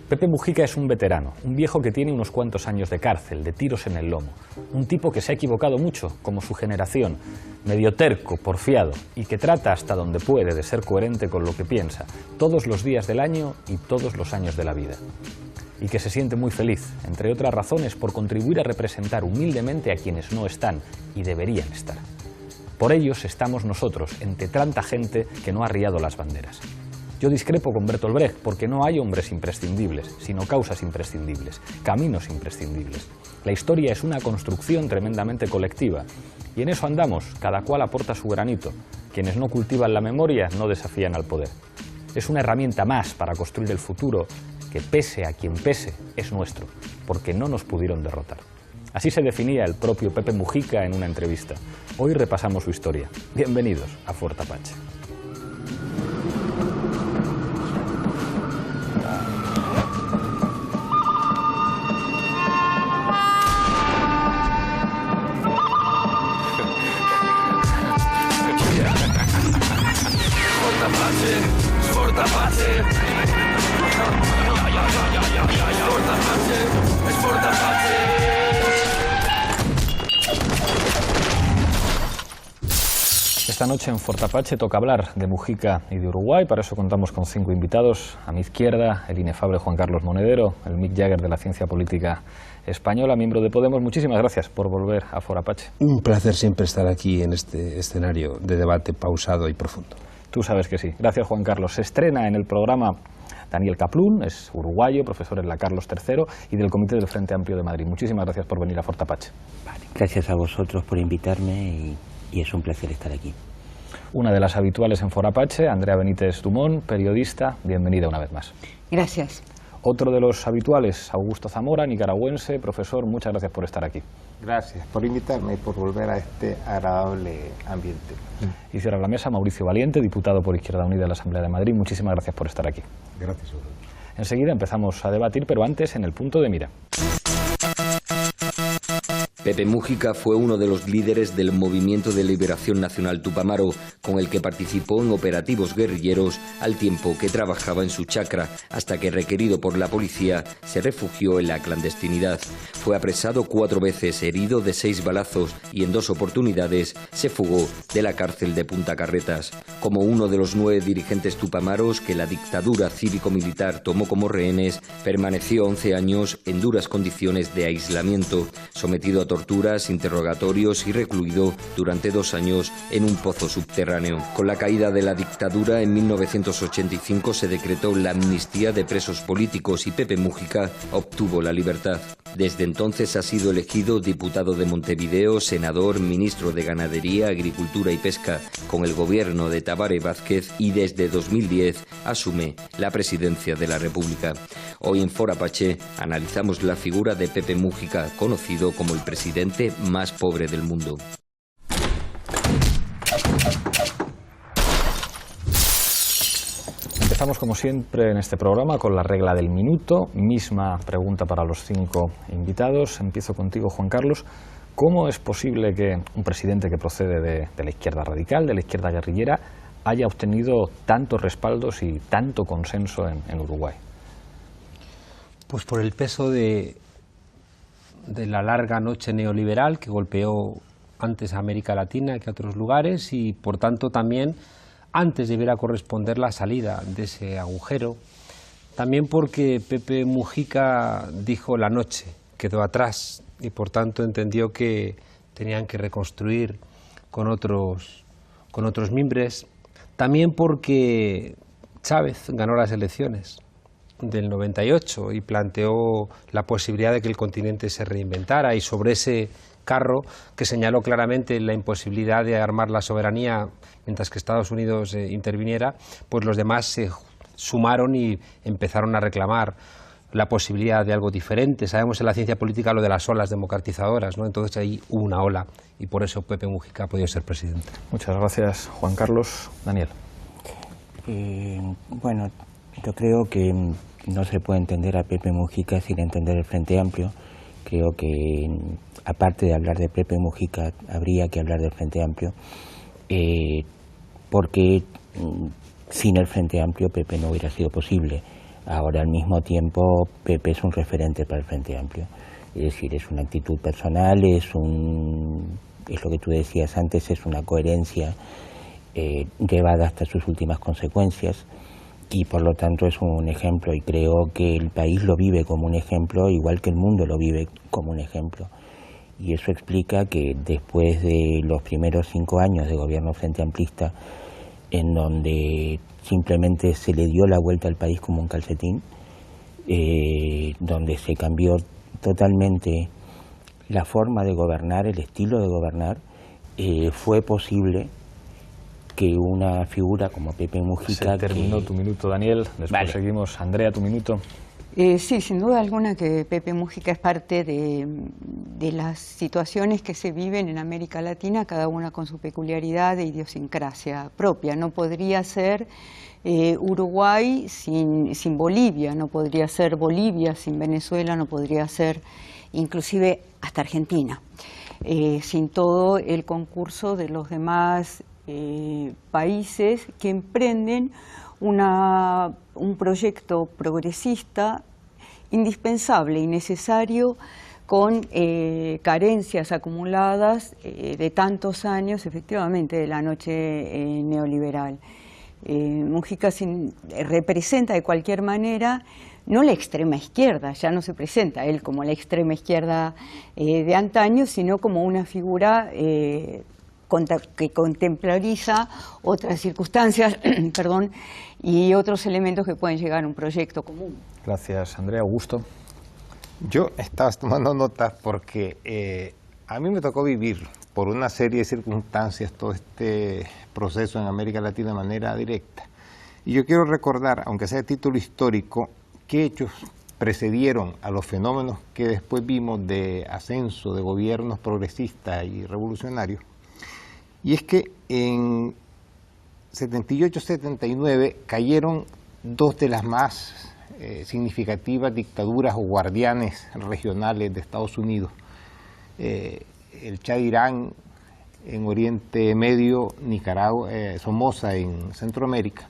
Pepe Mujica es un veterano, un viejo que tiene unos cuantos años de cárcel, de tiros en el lomo. Un tipo que se ha equivocado mucho, como su generación, medio terco, porfiado, y que trata hasta donde puede de ser coherente con lo que piensa, todos los días del año y todos los años de la vida. Y que se siente muy feliz, entre otras razones, por contribuir a representar humildemente a quienes no están y deberían estar. Por ellos estamos nosotros, entre tanta gente que no ha arriado las banderas. Yo discrepo con Bertolt Brecht porque no hay hombres imprescindibles, sino causas imprescindibles, caminos imprescindibles. La historia es una construcción tremendamente colectiva y en eso andamos, cada cual aporta su granito. Quienes no cultivan la memoria no desafían al poder. Es una herramienta más para construir el futuro que, pese a quien pese, es nuestro, porque no nos pudieron derrotar. Así se definía el propio Pepe Mujica en una entrevista. Hoy repasamos su historia. Bienvenidos a Fort Apache. Esta noche en Fort Apache toca hablar de Mujica y de Uruguay. Para eso contamos con 5 invitados. A mi izquierda, el inefable Juan Carlos Monedero, el Mick Jagger de la ciencia política española, miembro de Podemos. Muchísimas gracias por volver a Fort Apache. Un placer siempre estar aquí en este escenario de debate pausado y profundo. Tú sabes que sí. Gracias, Juan Carlos. Se estrena en el programa Daniel Kaplún, es uruguayo, profesor en la Carlos III y del Comité del Frente Amplio de Madrid. Muchísimas gracias por venir a Fort Apache. Vale, gracias a vosotros por invitarme y es un placer estar aquí. Una de las habituales en Fort Apache, Andrea Benítez Dumont, periodista, bienvenida una vez más. Gracias. Otro de los habituales, Augusto Zamora, nicaragüense, profesor, muchas gracias por estar aquí. Gracias por invitarme y por volver a este agradable ambiente. Y cierra la mesa Mauricio Valiente, diputado por Izquierda Unida de la Asamblea de Madrid. Muchísimas gracias por estar aquí. Gracias. Enseguida empezamos a debatir, pero antes en el punto de mira. Pepe Mujica fue uno de los líderes del Movimiento de Liberación Nacional Tupamaro, con el que participó en operativos guerrilleros al tiempo que trabajaba en su chacra, hasta que, requerido por la policía, se refugió en la clandestinidad. Fue apresado 4 veces, herido de 6 balazos y en 2 oportunidades se fugó de la cárcel de Punta Carretas. Como uno de los 9 dirigentes tupamaros que la dictadura cívico-militar tomó como rehenes, permaneció 11 años en duras condiciones de aislamiento, sometido a torturas, interrogatorios y recluido durante 2 años en un pozo subterráneo. Con la caída de la dictadura en 1985 se decretó la amnistía de presos políticos y Pepe Mujica obtuvo la libertad. Desde entonces ha sido elegido diputado de Montevideo, senador, ministro de Ganadería, Agricultura y Pesca con el gobierno de Tabaré Vázquez y desde 2010 asume la presidencia de la República. Hoy en Fort Apache analizamos la figura de Pepe Mujica, conocido como el presidente más pobre del mundo. Empezamos como siempre en este programa con la regla del minuto. Misma pregunta para los 5 invitados. Empiezo contigo, Juan Carlos. ¿Cómo es posible que un presidente que procede de la izquierda radical, de la izquierda guerrillera, haya obtenido tantos respaldos y tanto consenso en Uruguay? Pues por el peso de la larga noche neoliberal que golpeó antes a América Latina que a otros lugares y por tanto también antes debiera corresponder la salida de ese agujero. También porque Pepe Mujica dijo la noche, quedó atrás y por tanto entendió que tenían que reconstruir con otros mimbres. También porque Chávez ganó las elecciones del 98 y planteó la posibilidad de que el continente se reinventara y sobre ese carro que señaló claramente la imposibilidad de armar la soberanía mientras que Estados Unidos interviniera, pues los demás se sumaron y empezaron a reclamar la posibilidad de algo diferente. Sabemos en la ciencia política lo de las olas democratizadoras, ¿no? Entonces ahí hubo una ola y por eso Pepe Mujica ha podido ser presidente. Muchas gracias, Juan Carlos. Daniel. Bueno, yo creo que no se puede entender a Pepe Mujica sin entender el Frente Amplio. Creo que aparte de hablar de Pepe Mujica habría que hablar del Frente Amplio porque sin el Frente Amplio Pepe no hubiera sido posible. Ahora, al mismo tiempo, Pepe es un referente para el Frente Amplio. Es decir, es una actitud personal, es lo que tú decías antes, es una coherencia llevada hasta sus últimas consecuencias, y por lo tanto es un ejemplo, y creo que el país lo vive como un ejemplo, igual que el mundo lo vive como un ejemplo. Y eso explica que después de los primeros 5 años de gobierno frente amplista, en donde simplemente se le dio la vuelta al país como un calcetín, donde se cambió totalmente la forma de gobernar, el estilo de gobernar, fue posible que una figura como Pepe Mujica... Se terminó tu minuto, Daniel. Después Vale. seguimos. Andrea, tu minuto. Sí, sin duda alguna que Pepe Mujica es parte de las situaciones que se viven en América Latina, cada una con su peculiaridad e idiosincrasia propia. No podría ser Uruguay sin Bolivia, no podría ser Bolivia sin Venezuela, no podría ser inclusive hasta Argentina, sin todo el concurso de los demás países que emprenden un proyecto progresista indispensable y necesario, con carencias acumuladas de tantos años, efectivamente, de la noche neoliberal. Mujica representa de cualquier manera no la extrema izquierda, ya no se presenta él como la extrema izquierda de antaño, sino como una figura que contemplariza otras circunstancias perdón, y otros elementos que pueden llegar a un proyecto común. Gracias, Andrea. Augusto. Yo estaba tomando notas porque a mí me tocó vivir por una serie de circunstancias todo este proceso en América Latina de manera directa. Y yo quiero recordar, aunque sea de título histórico, qué hechos precedieron a los fenómenos que después vimos de ascenso de gobiernos progresistas y revolucionarios. Y es que en 78-79 cayeron dos de las más significativas dictaduras o guardianes regionales de Estados Unidos, el Shah de Irán en Oriente Medio, Nicaragua, Somoza en Centroamérica.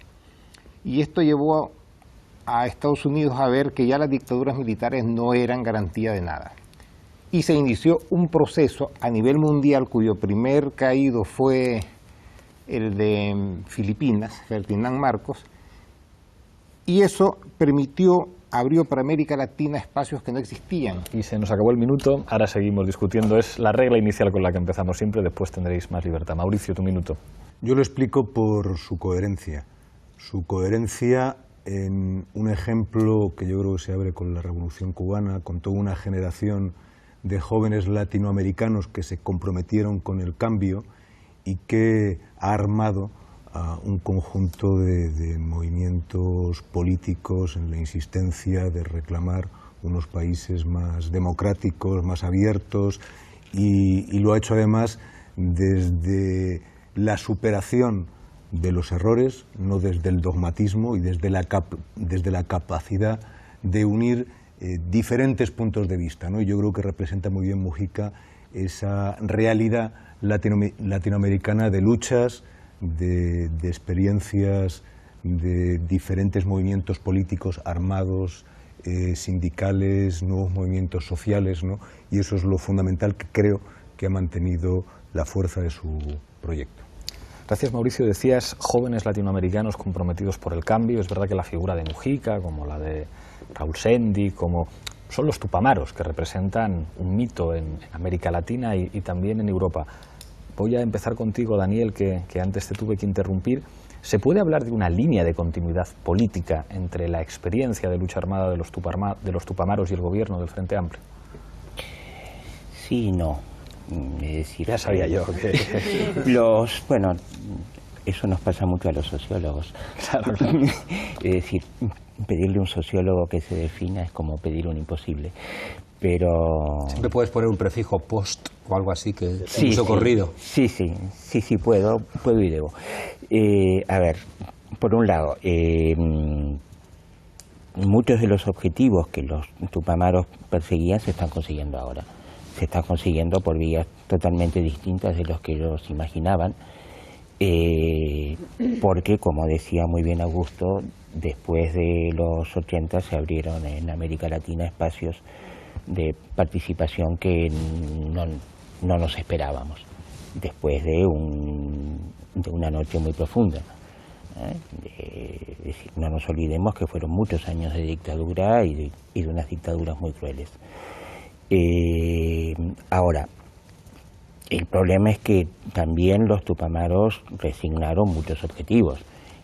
Y esto llevó a Estados Unidos a ver que ya las dictaduras militares no eran garantía de nada. Y se inició un proceso a nivel mundial cuyo primer caído fue el de Filipinas, Ferdinand Marcos, y eso abrió para América Latina espacios que no existían. Y se nos acabó el minuto, ahora seguimos discutiendo. Es la regla inicial con la que empezamos siempre, después tendréis más libertad. Mauricio, tu minuto. Yo lo explico por su coherencia. Su coherencia en un ejemplo que yo creo que se abre con la Revolución Cubana, con toda una generación de jóvenes latinoamericanos que se comprometieron con el cambio y que ha armado a un conjunto de movimientos políticos en la insistencia de reclamar unos países más democráticos, más abiertos, y lo ha hecho además desde la superación de los errores, no desde el dogmatismo, y desde la capacidad de unir diferentes puntos de vista, ¿no? Yo creo que representa muy bien Mujica esa realidad latinoamericana de luchas, de experiencias, de diferentes movimientos políticos armados, sindicales, nuevos movimientos sociales, ¿no? Y eso es lo fundamental que creo que ha mantenido la fuerza de su proyecto. Gracias, Mauricio. Decías jóvenes latinoamericanos comprometidos por el cambio. Es verdad que la figura de Mujica, como la de Raúl Sendi, como son los tupamaros, que representan un mito en América Latina y también en Europa. Voy a empezar contigo, Daniel, que antes te tuve que interrumpir. ¿Se puede hablar de una línea de continuidad política entre la experiencia de lucha armada de los tupamaros y el gobierno del Frente Amplio? Sí y no. Es decir, ya sabía yo que... Bueno, eso nos pasa mucho a los sociólogos. Claro, claro. Es decir, pedirle a un sociólogo que se defina es como pedir un imposible. Pero... Siempre puedes poner un prefijo post o algo así, que sí, un socorrido. Sí, puedo y debo. A ver, por un lado, muchos de los objetivos que los tupamaros perseguían se están consiguiendo ahora. Se están consiguiendo por vías totalmente distintas de los que ellos imaginaban, porque, como decía muy bien Augusto, después de los 80 se abrieron en América Latina espacios de participación que no nos esperábamos, después de una noche muy profunda. Es decir, no nos olvidemos que fueron muchos años de dictadura y de unas dictaduras muy crueles. Ahora, el problema es que también los tupamaros resignaron muchos objetivos,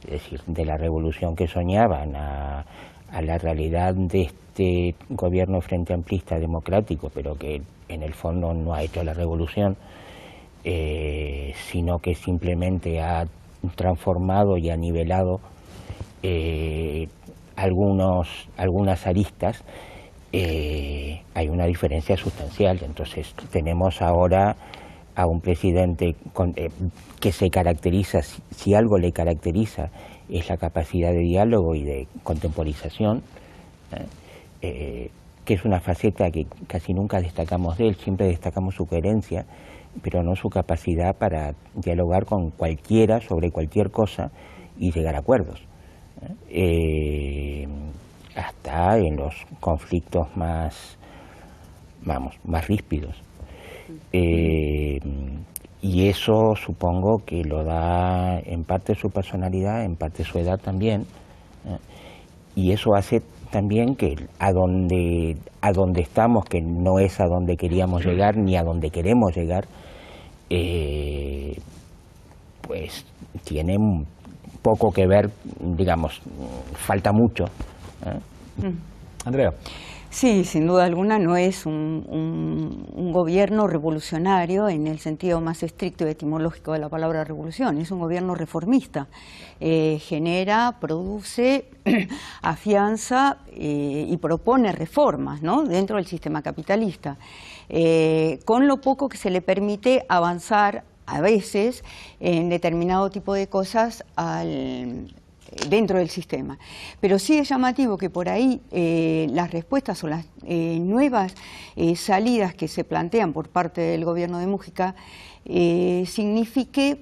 es decir, de la revolución que soñaban a la realidad de este gobierno frente amplista democrático, pero que en el fondo no ha hecho la revolución, sino que simplemente ha transformado y ha nivelado algunas aristas. Hay una diferencia sustancial. Entonces tenemos ahora a un presidente que se caracteriza, si algo le caracteriza, es la capacidad de diálogo y de contemporización, que es una faceta que casi nunca destacamos de él. Siempre destacamos su coherencia, pero no su capacidad para dialogar con cualquiera sobre cualquier cosa y llegar a acuerdos, hasta en los conflictos más ríspidos. Y eso supongo que lo da en parte su personalidad, en parte su edad también, y eso hace también que a donde estamos, que no es a donde queríamos llegar ni a donde queremos llegar, pues tiene poco que ver, digamos, falta mucho. Andrea. Sí, sin duda alguna no es un gobierno revolucionario en el sentido más estricto y etimológico de la palabra revolución, es un gobierno reformista. Genera, produce, afianza y propone reformas, ¿no?, dentro del sistema capitalista, con lo poco que se le permite avanzar a veces en determinado tipo de cosas dentro del sistema. Pero sí es llamativo que por ahí las respuestas o las nuevas salidas que se plantean por parte del gobierno de Mujica signifique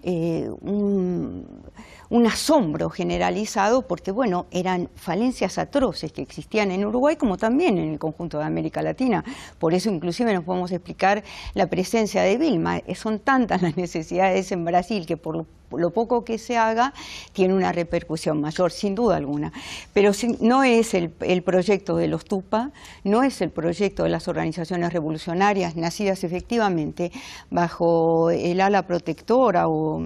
un asombro generalizado, porque bueno, eran falencias atroces que existían en Uruguay como también en el conjunto de América Latina. Por eso inclusive nos podemos explicar la presencia de Vilma. Son tantas las necesidades en Brasil que por lo poco que se haga tiene una repercusión mayor, sin duda alguna. Pero no es el proyecto de los Tupa, no es el proyecto de las organizaciones revolucionarias nacidas efectivamente bajo el ala protectora o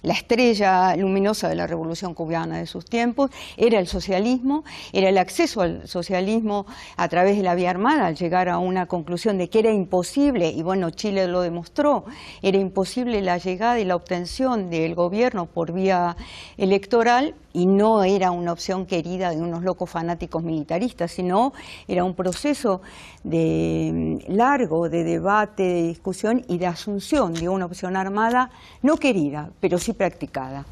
la estrella luminosa de la revolución cubana de sus tiempos. Era el socialismo, era el acceso al socialismo a través de la vía armada, al llegar a una conclusión de que era imposible, y bueno, Chile lo demostró, era imposible la llegada y la obtención del gobierno por vía electoral, y no era una opción querida de unos locos fanáticos militaristas, sino era un proceso largo de debate, de discusión y de asunción de una opción armada no querida, pero sí practicada.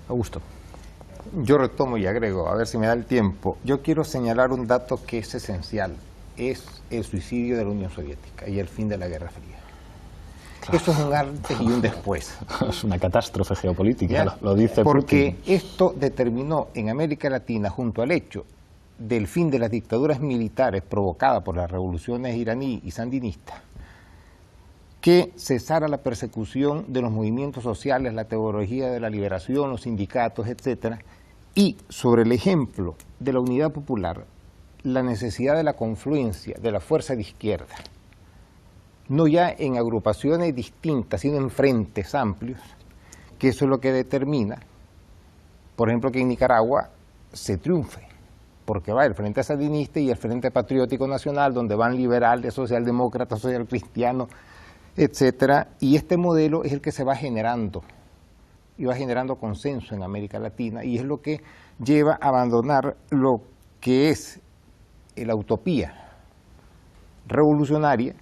Augusto. Yo retomo y agrego, a ver si me da el tiempo. Yo quiero señalar un dato que es esencial, es el suicidio de la Unión Soviética y el fin de la Guerra Fría. Claro. Eso es un antes y un después. Es una catástrofe geopolítica, lo dice porque Putin. Esto determinó en América Latina, junto al hecho del fin de las dictaduras militares provocadas por las revoluciones iraní y sandinista, que cesara la persecución de los movimientos sociales, la teología de la liberación, los sindicatos, etcétera, y sobre el ejemplo de la unidad popular, la necesidad de la confluencia de la fuerza de izquierda, no ya en agrupaciones distintas, sino en frentes amplios, que eso es lo que determina, por ejemplo, que en Nicaragua se triunfe, porque va el Frente Sandinista y el Frente Patriótico Nacional, donde van liberales, socialdemócratas, socialcristianos, etcétera, y este modelo es el que se va generando, y va generando consenso en América Latina, y es lo que lleva a abandonar lo que es la utopía revolucionaria,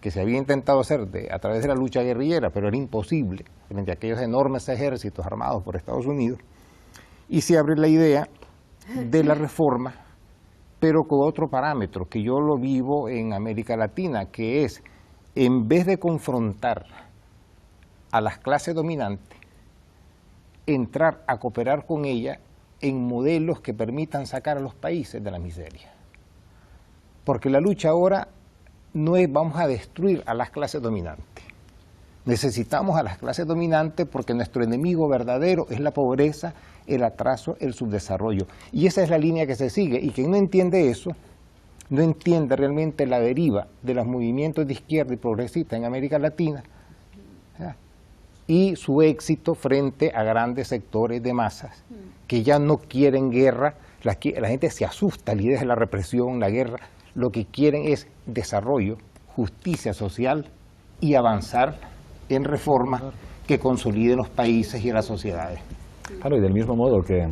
que se había intentado hacer a través de la lucha guerrillera, pero era imposible frente a aquellos enormes ejércitos armados por Estados Unidos, y se abre la idea de la reforma, pero con otro parámetro, que yo lo vivo en América Latina, que es, en vez de confrontar a las clases dominantes, entrar a cooperar con ella en modelos que permitan sacar a los países de la miseria. Porque la lucha ahora no es vamos a destruir a las clases dominantes. Necesitamos a las clases dominantes porque nuestro enemigo verdadero es la pobreza, el atraso, el subdesarrollo. Y esa es la línea que se sigue. Y quien no entiende eso, no entiende realmente la deriva de los movimientos de izquierda y progresista en América Latina, ¿ya? Y su éxito frente a grandes sectores de masas que ya no quieren guerra. La gente se asusta a la idea de la represión, la guerra. Lo que quieren es desarrollo, justicia social y avanzar en reformas que consoliden los países y las sociedades. Claro, y del mismo modo que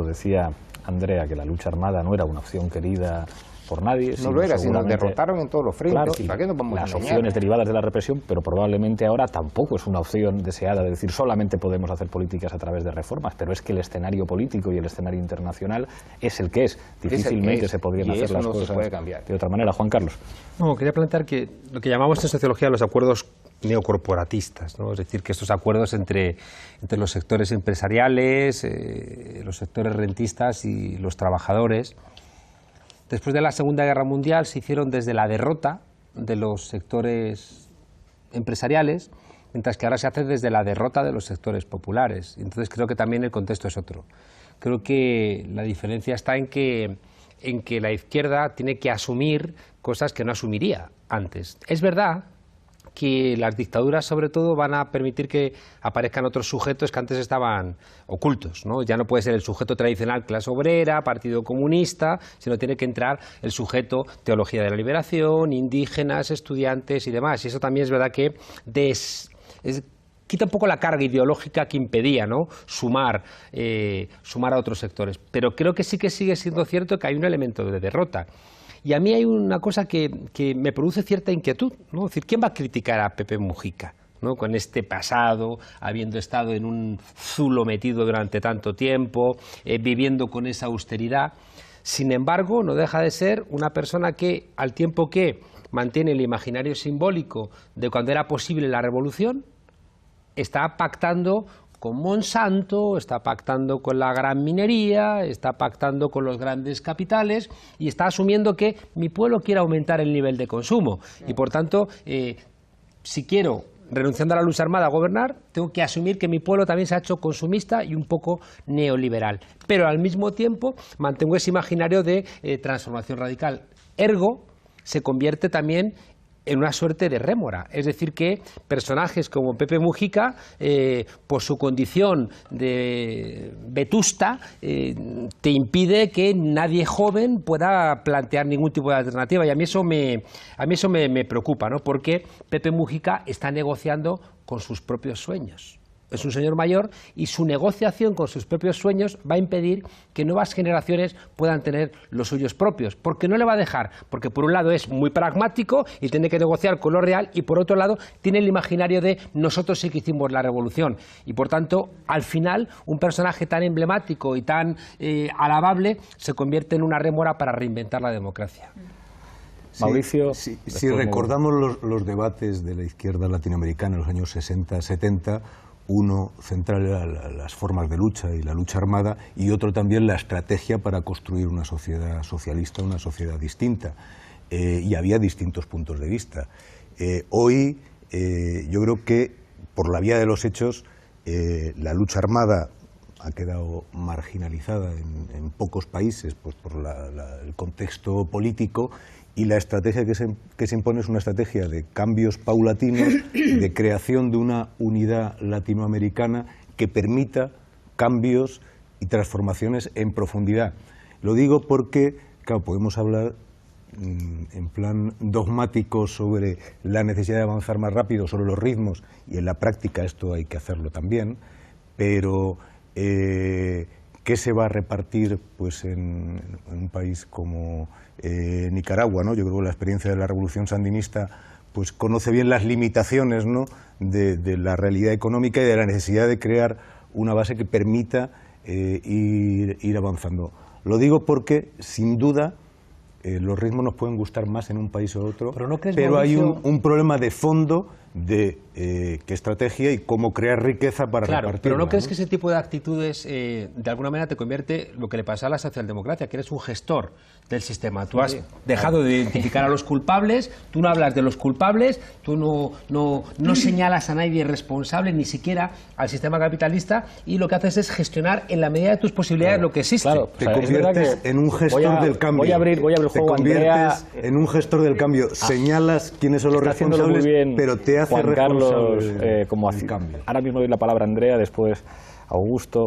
decía Andrea, que la lucha armada no era una opción querida por nadie. No lo era, sino derrotaron en todos los frentes. Claro, ¿Y para qué nos vamos a las engañar? opciones derivadas de la represión, pero probablemente ahora tampoco es una opción deseada, de decir solamente podemos hacer políticas a través de reformas, pero es que el escenario político y el escenario internacional es el que es. Difícilmente se podrían hacer las cosas de otra manera. Juan Carlos. No, quería plantear que lo que llamamos en sociología los acuerdos neocorporatistas, ¿no? Es decir, que estos acuerdos entre los sectores empresariales, los sectores rentistas y los trabajadores, después de la Segunda Guerra Mundial se hicieron desde la derrota de los sectores empresariales, mientras que ahora se hace desde la derrota de los sectores populares. Entonces creo que también el contexto es otro. Creo que la diferencia está en que la izquierda tiene que asumir cosas que no asumiría antes. Es verdad que las dictaduras sobre todo van a permitir que aparezcan otros sujetos que antes estaban ocultos, ¿no? Ya no puede ser el sujeto tradicional clase obrera, partido comunista, sino tiene que entrar el sujeto teología de la liberación, indígenas, estudiantes y demás. Y eso también es verdad que quita un poco la carga ideológica que impedía, ¿no?, sumar a otros sectores. Pero creo que sí que sigue siendo cierto que hay un elemento de derrota. Y a mí hay una cosa que me produce cierta inquietud, ¿no? Es decir, ¿quién va a criticar a Pepe Mujica, ¿no?, con este pasado, habiendo estado en un zulo metido durante tanto tiempo, viviendo con esa austeridad? Sin embargo, no deja de ser una persona que, al tiempo que mantiene el imaginario simbólico de cuando era posible la revolución, está pactando con Monsanto, está pactando con la gran minería, está pactando con los grandes capitales y está asumiendo que mi pueblo quiere aumentar el nivel de consumo. Y por tanto, si quiero, renunciando a la lucha armada, a gobernar, tengo que asumir que mi pueblo también se ha hecho consumista y un poco neoliberal. Pero al mismo tiempo mantengo ese imaginario de transformación radical. Ergo, se convierte también en una suerte de rémora, es decir, que personajes como Pepe Mujica, por su condición de vetusta, te impide que nadie joven pueda plantear ningún tipo de alternativa, y a mí eso me preocupa, ¿no?, porque Pepe Mujica está negociando con sus propios sueños. Es un señor mayor y su negociación con sus propios sueños va a impedir que nuevas generaciones puedan tener los suyos propios, porque no le va a dejar, porque por un lado es muy pragmático y tiene que negociar con lo real, y por otro lado tiene el imaginario de nosotros sí que hicimos la revolución, y por tanto al final un personaje tan emblemático y tan alabable se convierte en una rémora para reinventar la democracia. Sí, Mauricio, si recordamos los debates de la izquierda latinoamericana en los años 60-70, uno central era las formas de lucha y la lucha armada, y otro también la estrategia para construir una sociedad socialista, una sociedad distinta. Y había distintos puntos de vista. Hoy yo creo que por la vía de los hechos la lucha armada ha quedado marginalizada en pocos países, pues por el contexto político, y la estrategia que se impone es una estrategia de cambios paulatinos, de creación de una unidad latinoamericana que permita cambios y transformaciones en profundidad. Lo digo porque, claro, podemos hablar en plan dogmático sobre la necesidad de avanzar más rápido, sobre los ritmos, y en la práctica esto hay que hacerlo también, pero ¿qué se va a repartir pues en un país como Nicaragua, ¿no? Yo creo que la experiencia de la revolución sandinista pues conoce bien las limitaciones, ¿no?, de la realidad económica y de la necesidad de crear una base que permita ir avanzando. Lo digo porque, sin duda, los ritmos nos pueden gustar más en un país o otro, pero, ¿no crees, pero hay Mauricio, un problema de fondo de qué estrategia y cómo crear riqueza para repartirla. Pero ¿no crees que ese tipo de actitudes de alguna manera te convierte lo que le pasa a la socialdemocracia, que eres un gestor del sistema? Tú has dejado de identificar a los culpables, tú no hablas de los culpables, tú no señalas a nadie responsable, ni siquiera al sistema capitalista, y lo que haces es gestionar en la medida de tus posibilidades lo que existe. Claro, Te conviertes en un gestor del cambio. Voy a abrir juego, te conviertes Andrea, en un gestor del cambio. Señalas quiénes son los responsables, muy bien, pero te hace Juan Carlos, como del cambio. Ahora mismo doy la palabra a Andrea, después Augusto,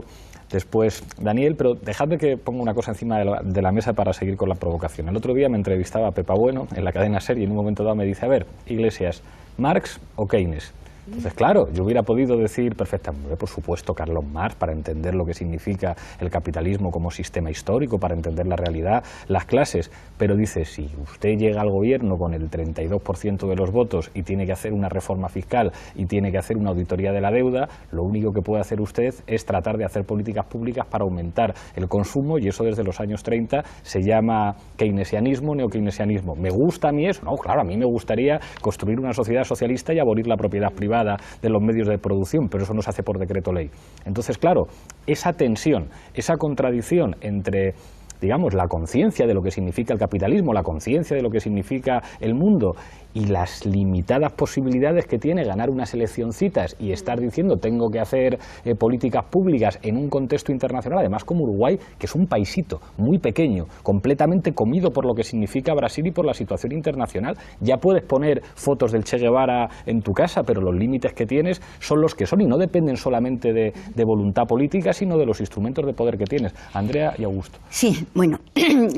después Daniel, pero dejadme que ponga una cosa encima de la mesa para seguir con la provocación. El otro día me entrevistaba Pepa Bueno en la cadena SER y en un momento dado me dice, a ver, Iglesias, ¿Marx o Keynes? Entonces, claro, yo hubiera podido decir perfectamente, por supuesto, Carlos Marx, para entender lo que significa el capitalismo como sistema histórico, para entender la realidad, las clases, pero dice, si usted llega al gobierno con el 32% de los votos y tiene que hacer una reforma fiscal y tiene que hacer una auditoría de la deuda, lo único que puede hacer usted es tratar de hacer políticas públicas para aumentar el consumo, y eso desde los años 30 se llama keynesianismo, neokeynesianismo. ¿Me gusta a mí eso? No, claro, a mí me gustaría construir una sociedad socialista y abolir la propiedad privada de los medios de producción, pero eso no se hace por decreto ley. Entonces, claro, esa tensión, esa contradicción entre, digamos, la conciencia de lo que significa el capitalismo, la conciencia de lo que significa el mundo y las limitadas posibilidades que tiene ganar unas eleccioncitas y estar diciendo tengo que hacer políticas públicas en un contexto internacional, además como Uruguay, que es un paisito muy pequeño, completamente comido por lo que significa Brasil y por la situación internacional. Ya puedes poner fotos del Che Guevara en tu casa, pero los límites que tienes son los que son y no dependen solamente de voluntad política, sino de los instrumentos de poder que tienes. Andrea y Augusto. Sí, bueno,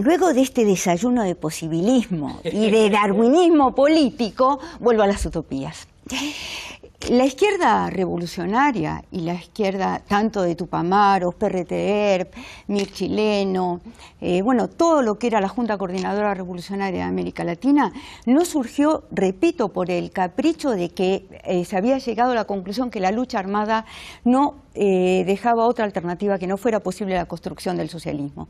luego de este desayuno de posibilismo y de darwinismo político, vuelvo a las utopías. La izquierda revolucionaria y la izquierda tanto de Tupamaros, PRTERP, MIR chileno, bueno, todo lo que era la Junta Coordinadora Revolucionaria de América Latina, no surgió, repito, por el capricho de que se había llegado a la conclusión que la lucha armada no dejaba otra alternativa que no fuera posible la construcción del socialismo.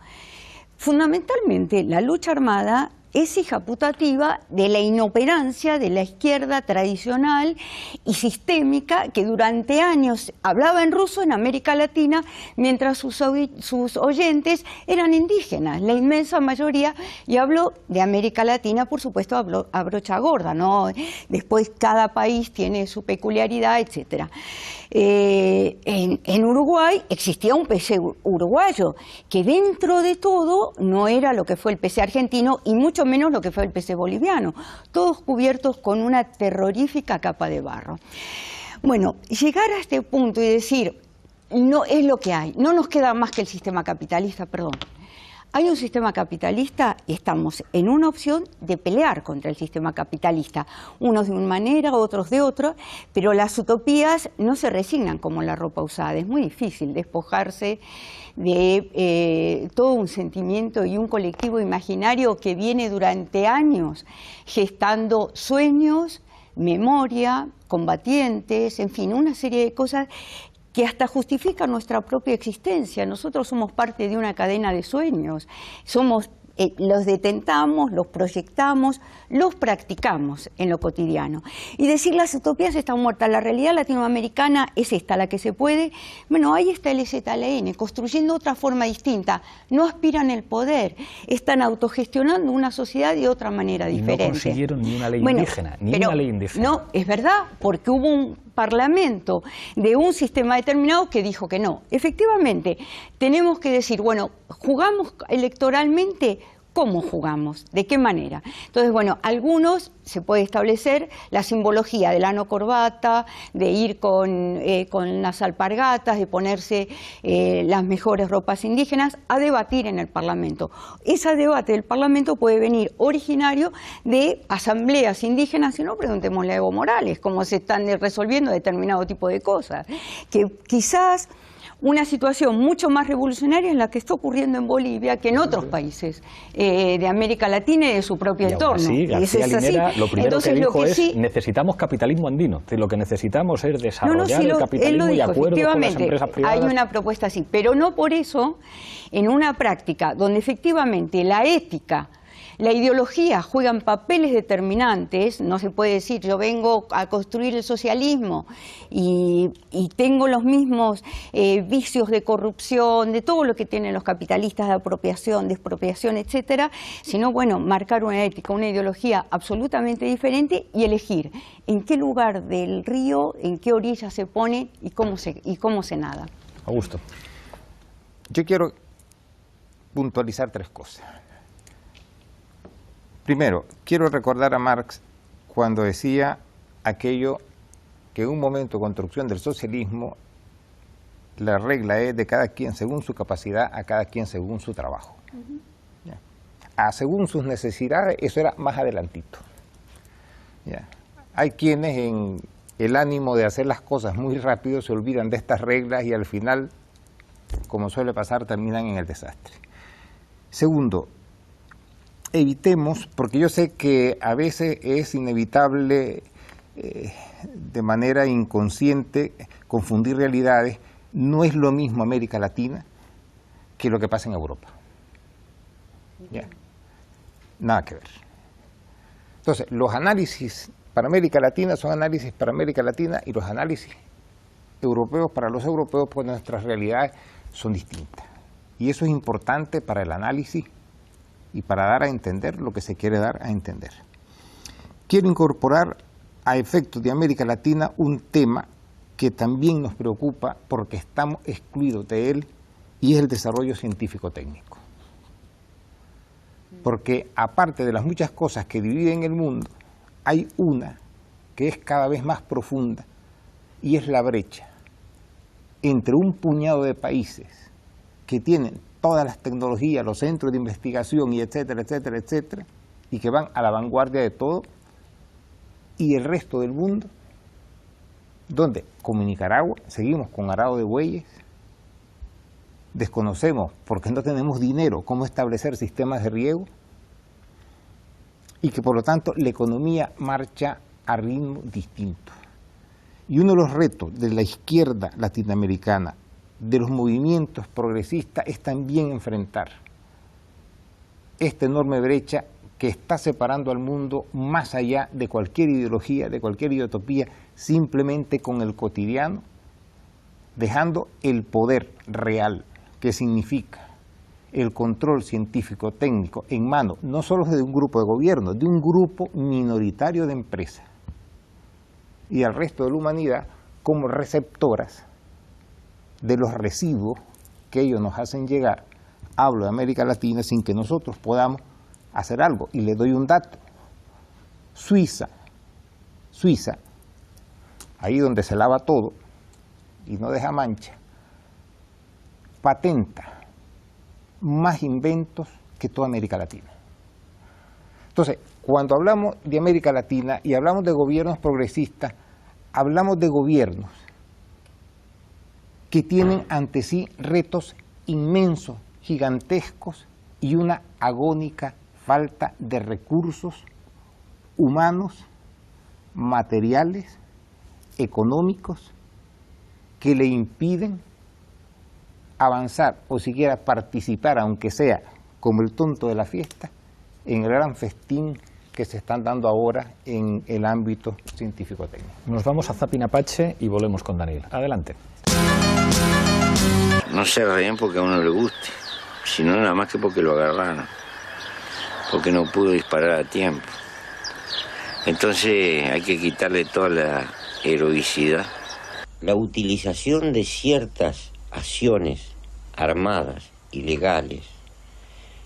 Fundamentalmente, la lucha armada es hija putativa de la inoperancia de la izquierda tradicional y sistémica que durante años hablaba en ruso en América Latina mientras sus oyentes eran indígenas, la inmensa mayoría, y hablo de América Latina, por supuesto, hablo a brocha gorda, ¿no? Después cada país tiene su peculiaridad, etcétera. En Uruguay existía un PC uruguayo que dentro de todo no era lo que fue el PC argentino y mucho menos lo que fue el PC boliviano, todos cubiertos con una terrorífica capa de barro. Bueno, llegar a este punto y decir, no es lo que hay, no nos queda más que el sistema capitalista, perdón. Hay un sistema capitalista y estamos en una opción de pelear contra el sistema capitalista, unos de una manera, otros de otra, pero las utopías no se resignan como la ropa usada, es muy difícil despojarse de todo un sentimiento y un colectivo imaginario que viene durante años gestando sueños, memoria, combatientes, en fin, una serie de cosas que hasta justifican nuestra propia existencia. Nosotros somos parte de una cadena de sueños, los detentamos, los proyectamos, los practicamos en lo cotidiano. Y decir las utopías están muertas, la realidad latinoamericana es esta, la que se puede. Bueno, ahí está el ZLN, construyendo otra forma distinta. No aspiran el poder, están autogestionando una sociedad de otra manera diferente. No consiguieron ni una ley indígena, ni una ley indígena. No, es verdad, porque hubo un parlamento de un sistema determinado que dijo que no. Efectivamente, tenemos que decir, bueno, jugamos electoralmente, ¿cómo jugamos? ¿De qué manera? Entonces, bueno, algunos se puede establecer la simbología del ano corbata, de ir con las alpargatas, de ponerse las mejores ropas indígenas, a debatir en el Parlamento. Ese debate del Parlamento puede venir originario de asambleas indígenas, si no, preguntémosle a Evo Morales cómo se están resolviendo determinado tipo de cosas, que quizás una situación mucho más revolucionaria es la que está ocurriendo en Bolivia que en otros países de América Latina y de su propio entorno. Sí, García Linera lo primero que dijo es necesitamos capitalismo andino. Lo que necesitamos es desarrollar el capitalismo y acuerdos con las empresas privadas. Hay una propuesta así, pero no por eso en una práctica donde efectivamente la ética La ideología juegan papeles determinantes, no se puede decir yo vengo a construir el socialismo y tengo los mismos vicios de corrupción, de todo lo que tienen los capitalistas, de apropiación, de expropiación, etcétera, sino bueno, marcar una ética, una ideología absolutamente diferente y elegir en qué lugar del río, en qué orilla se pone y cómo se nada. Augusto. Yo quiero puntualizar 3 cosas. Primero, quiero recordar a Marx cuando decía aquello que en un momento de construcción del socialismo la regla es de cada quien según su capacidad, a cada quien según su trabajo. Según sus necesidades, eso era más adelantito. Hay quienes en el ánimo de hacer las cosas muy rápido se olvidan de estas reglas y al final, como suele pasar, terminan en el desastre. Segundo, evitemos, porque yo sé que a veces es inevitable de manera inconsciente confundir realidades, no es lo mismo América Latina que lo que pasa en Europa. Nada que ver. Entonces, los análisis para América Latina son análisis para América Latina y los análisis europeos para los europeos, pues nuestras realidades son distintas. Y eso es importante para el análisis y para dar a entender lo que se quiere dar a entender. Quiero incorporar a efectos de América Latina un tema que también nos preocupa porque estamos excluidos de él y es el desarrollo científico-técnico. Porque aparte de las muchas cosas que dividen el mundo, hay una que es cada vez más profunda y es la brecha entre un puñado de países que tienen todas las tecnologías, los centros de investigación y etcétera, etcétera, etcétera, y que van a la vanguardia de todo, y el resto del mundo, donde, como en Nicaragua, seguimos con arado de bueyes, desconocemos, porque no tenemos dinero, cómo establecer sistemas de riego, y que por lo tanto la economía marcha a ritmo distinto. Y uno de los retos de la izquierda latinoamericana, de los movimientos progresistas, es también enfrentar esta enorme brecha que está separando al mundo más allá de cualquier ideología, de cualquier utopía, simplemente con el cotidiano, dejando el poder real, que significa el control científico-técnico en manos no solo de un grupo de gobierno, de un grupo minoritario de empresas y al resto de la humanidad como receptoras de los residuos que ellos nos hacen llegar. Hablo de América Latina sin que nosotros podamos hacer algo. Y le doy un dato. Suiza, ahí donde se lava todo y no deja mancha, patenta más inventos que toda América Latina. Entonces, cuando hablamos de América Latina y hablamos de gobiernos progresistas, hablamos de gobiernos que tienen ante sí retos inmensos, gigantescos y una agónica falta de recursos humanos, materiales, económicos, que le impiden avanzar o siquiera participar, aunque sea como el tonto de la fiesta, en el gran festín que se están dando ahora en el ámbito científico-técnico. Nos vamos a Zapinapache y volvemos con Daniel. Adelante. No se ríen porque a uno le guste, sino nada más que porque lo agarraron, porque no pudo disparar a tiempo. Entonces hay que quitarle toda la heroicidad. La utilización de ciertas acciones armadas, ilegales,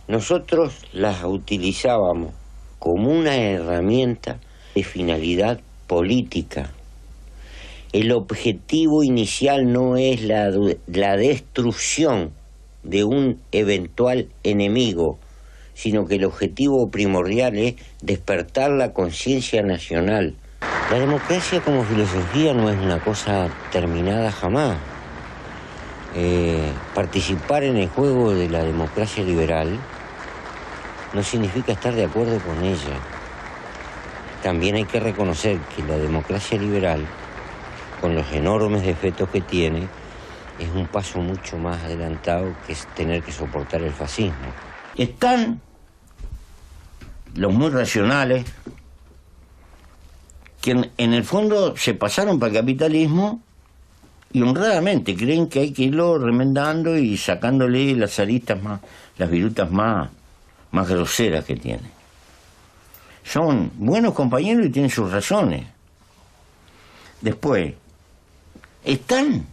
nosotros las utilizábamos como una herramienta de finalidad política. El objetivo inicial no es la destrucción de un eventual enemigo, sino que el objetivo primordial es despertar la conciencia nacional. La democracia como filosofía no es una cosa terminada jamás. Participar en el juego de la democracia liberal no significa estar de acuerdo con ella. También hay que reconocer que la democracia liberal, con los enormes defectos que tiene, es un paso mucho más adelantado que es tener que soportar el fascismo. Están los muy racionales, que en el fondo se pasaron para el capitalismo y honradamente creen que hay que irlo remendando y sacándole las aristas más, las virutas más groseras que tiene. Son buenos compañeros y tienen sus razones. Después, están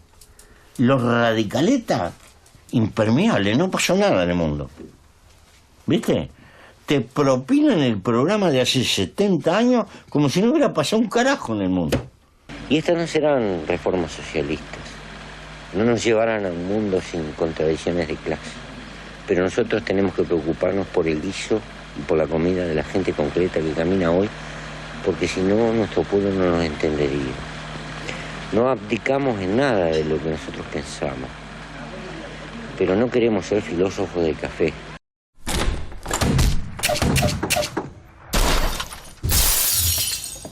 los radicaletas impermeables, no pasó nada en el mundo. ¿Viste? Te propinan el programa de hace 70 años como si no hubiera pasado un carajo en el mundo. Y estas no serán reformas socialistas, no nos llevarán a un mundo sin contradicciones de clase, pero nosotros tenemos que preocuparnos por el guiso y por la comida de la gente concreta que camina hoy, porque si no, nuestro pueblo no nos entendería. No abdicamos en nada de lo que nosotros pensamos, pero no queremos ser filósofos de café.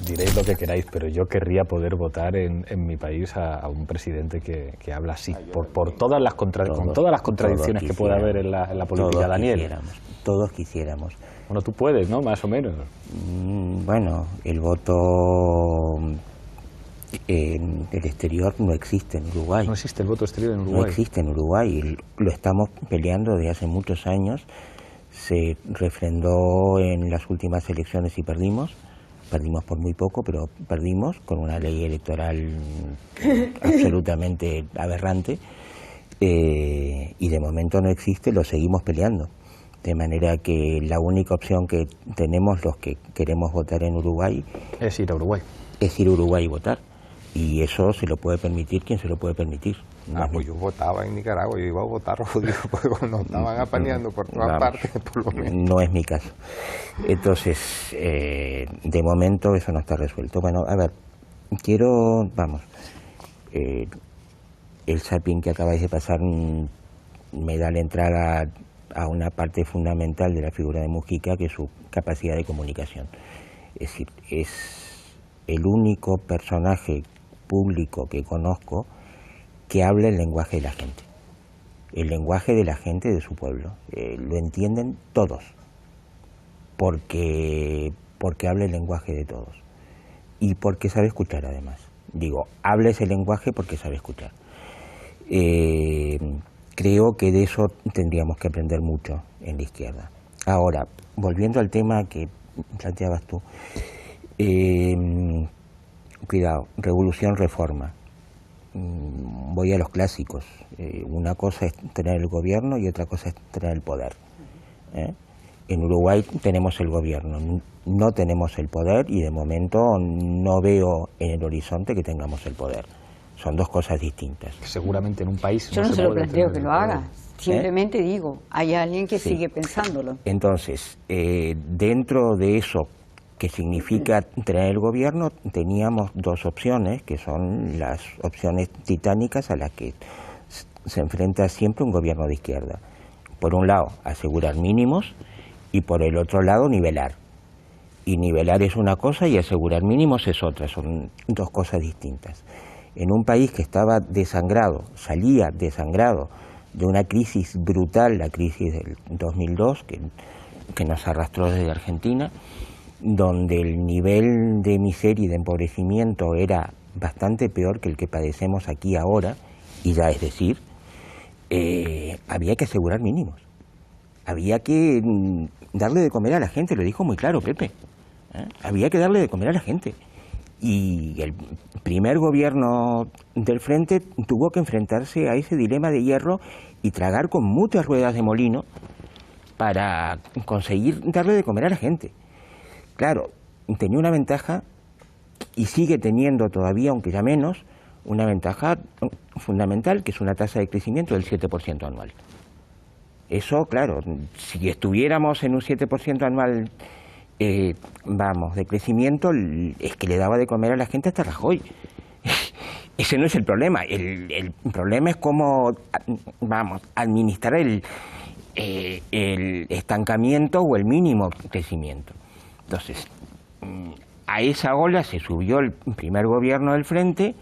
Diréis lo que queráis, pero yo querría poder votar en mi país a un presidente que habla así, por todas las con todas las contradicciones que pueda haber en la política, Daniel. Todos quisiéramos. Bueno, tú puedes, ¿no? Más o menos. Bueno, el voto en el exterior no existe en Uruguay. No existe el voto exterior en Uruguay. No existe en Uruguay, lo estamos peleando desde hace muchos años. Se refrendó en las últimas elecciones y perdimos por muy poco, pero perdimos con una ley electoral absolutamente aberrante, y de momento no existe, lo seguimos peleando. De manera que la única opción que tenemos los que queremos votar en Uruguay es ir a Uruguay. Es ir a Uruguay y votar. Y eso se lo puede permitir quien se lo puede permitir. Pues yo votaba en Nicaragua, yo iba a votar, jodido, porque nos estaban apañando por todas partes, por lo menos. No es mi caso. Entonces, de momento eso no está resuelto. Bueno, a ver, el zapping que acabáis de pasar me da la entrada a una parte fundamental de la figura de Mujica, que es su capacidad de comunicación. Es decir, es el único personaje público que conozco que habla el lenguaje de la gente, el lenguaje de la gente de su pueblo. Lo entienden todos, porque habla el lenguaje de todos y porque sabe escuchar además. Digo, habla ese lenguaje porque sabe escuchar. Creo que de eso tendríamos que aprender mucho en la izquierda. Ahora, volviendo al tema que planteabas tú, cuidado, revolución, reforma. Voy a los clásicos. Una cosa es tener el gobierno y otra cosa es tener el poder. En Uruguay tenemos el gobierno, no tenemos el poder y de momento no veo en el horizonte que tengamos el poder. Son dos cosas distintas. Seguramente en un país yo no se lo planteo que lo haga, simplemente digo, hay alguien que sigue pensándolo. Entonces, dentro de eso que significa tener el gobierno, teníamos dos opciones, que son las opciones titánicas a las que se enfrenta siempre un gobierno de izquierda. Por un lado, asegurar mínimos y por el otro lado, nivelar. Y nivelar es una cosa y asegurar mínimos es otra, son dos cosas distintas. En un país que estaba desangrado, salía desangrado de una crisis brutal, la crisis del 2002, que nos arrastró desde Argentina, donde el nivel de miseria y de empobrecimiento era bastante peor que el que padecemos aquí ahora, y ya es decir, había que asegurar mínimos. Había que darle de comer a la gente, lo dijo muy claro Pepe. Había que darle de comer a la gente. Y el primer gobierno del Frente tuvo que enfrentarse a ese dilema de hierro y tragar con muchas ruedas de molino para conseguir darle de comer a la gente. Claro, tenía una ventaja y sigue teniendo todavía, aunque ya menos, una ventaja fundamental, que es una tasa de crecimiento del 7% anual. Eso, claro, si estuviéramos en un 7% anual, de crecimiento, es que le daba de comer a la gente hasta Rajoy. Ese no es el problema. El problema es cómo, administrar el estancamiento o el mínimo crecimiento. Entonces, a esa ola se subió el primer gobierno del Frente,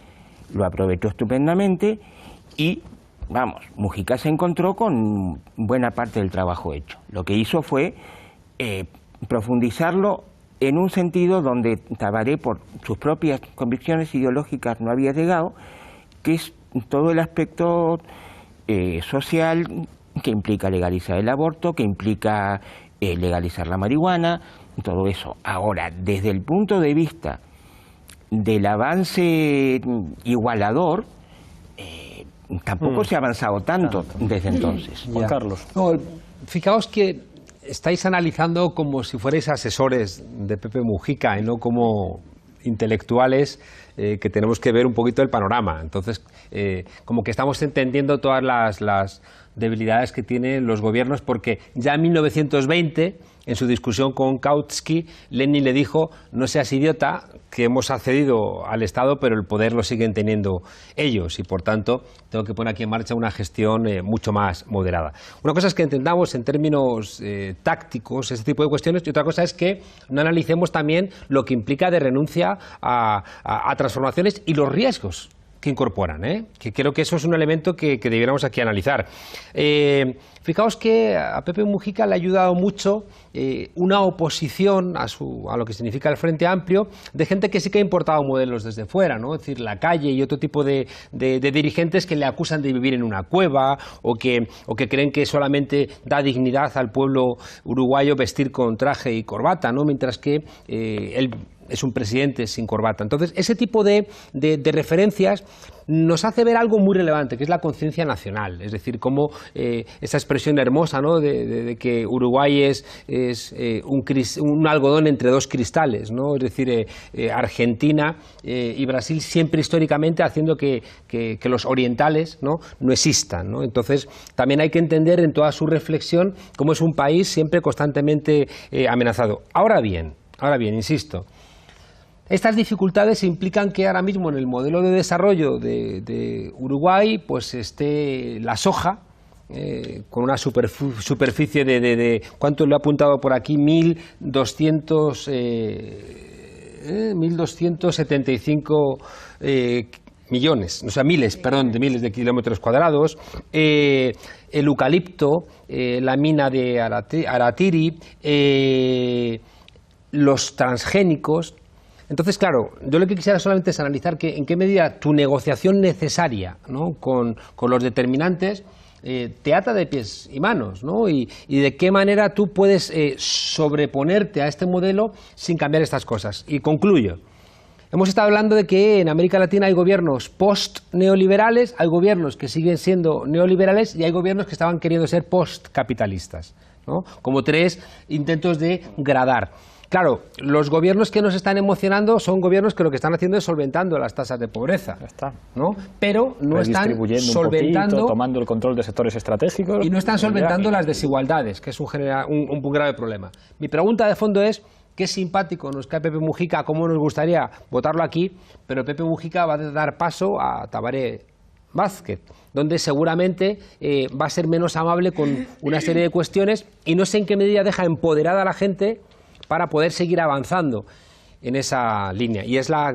lo aprovechó estupendamente y, Mujica se encontró con buena parte del trabajo hecho. Lo que hizo fue profundizarlo en un sentido donde Tabaré, por sus propias convicciones ideológicas, no había llegado, que es todo el aspecto social que implica legalizar el aborto, que implica legalizar la marihuana, todo eso. Ahora, desde el punto de vista del avance igualador, tampoco se ha avanzado tanto desde entonces. Juan Carlos. No, fijaos que estáis analizando como si fuerais asesores de Pepe Mujica y no como intelectuales que tenemos que ver un poquito el panorama. Entonces, como que estamos entendiendo todas las debilidades que tienen los gobiernos, porque ya en 1920, en su discusión con Kautsky, Lenin le dijo: no seas idiota, que hemos accedido al Estado, pero el poder lo siguen teniendo ellos, y por tanto tengo que poner aquí en marcha una gestión mucho más moderada. Una cosa es que entendamos en términos tácticos ese tipo de cuestiones, y otra cosa es que no analicemos también lo que implica de renuncia a transformaciones y los riesgos que incorporan, que creo que eso es un elemento que debiéramos aquí analizar. Fijaos que a Pepe Mujica le ha ayudado mucho una oposición a lo que significa el Frente Amplio, de gente que sí que ha importado modelos desde fuera, ¿no? Es decir, La Calle y otro tipo de dirigentes que le acusan de vivir en una cueva, o que creen que solamente da dignidad al pueblo uruguayo vestir con traje y corbata, ¿no? Mientras que él es un presidente sin corbata. Entonces, ese tipo de referencias nos hace ver algo muy relevante, que es la conciencia nacional. Es decir, cómo esa expresión hermosa, ¿no?, de que Uruguay es un algodón entre dos cristales, ¿no? Es decir, Argentina y Brasil siempre históricamente haciendo que los orientales no existan, ¿no? Entonces, también hay que entender en toda su reflexión cómo es un país siempre constantemente amenazado. Ahora bien, insisto, estas dificultades implican que ahora mismo en el modelo de desarrollo de Uruguay pues esté la soja con una superficie de ¿cuánto le he apuntado por aquí? 1.275 millones, o sea, miles de kilómetros cuadrados, el eucalipto, la mina de Aratiri, los transgénicos. Entonces, claro, yo lo que quisiera solamente es analizar en qué medida tu negociación necesaria, ¿no?, con los determinantes te ata de pies y manos, ¿no? Y de qué manera tú puedes sobreponerte a este modelo sin cambiar estas cosas. Y concluyo. Hemos estado hablando de que en América Latina hay gobiernos post-neoliberales, hay gobiernos que siguen siendo neoliberales y hay gobiernos que estaban queriendo ser post-capitalistas, ¿no? Como tres intentos de gradar. Claro, los gobiernos que nos están emocionando son gobiernos que lo que están haciendo es solventando las tasas de pobreza, ¿no? Pero no están solventando, tomando el control de sectores estratégicos, y no están solventando las desigualdades, que es un grave problema. Mi pregunta de fondo es: qué simpático nos cae Pepe Mujica, cómo nos gustaría votarlo aquí, pero Pepe Mujica va a dar paso a Tabaré Vázquez, donde seguramente va a ser menos amable con una serie de cuestiones, y no sé en qué medida deja empoderada a la gente para poder seguir avanzando en esa línea. Y es la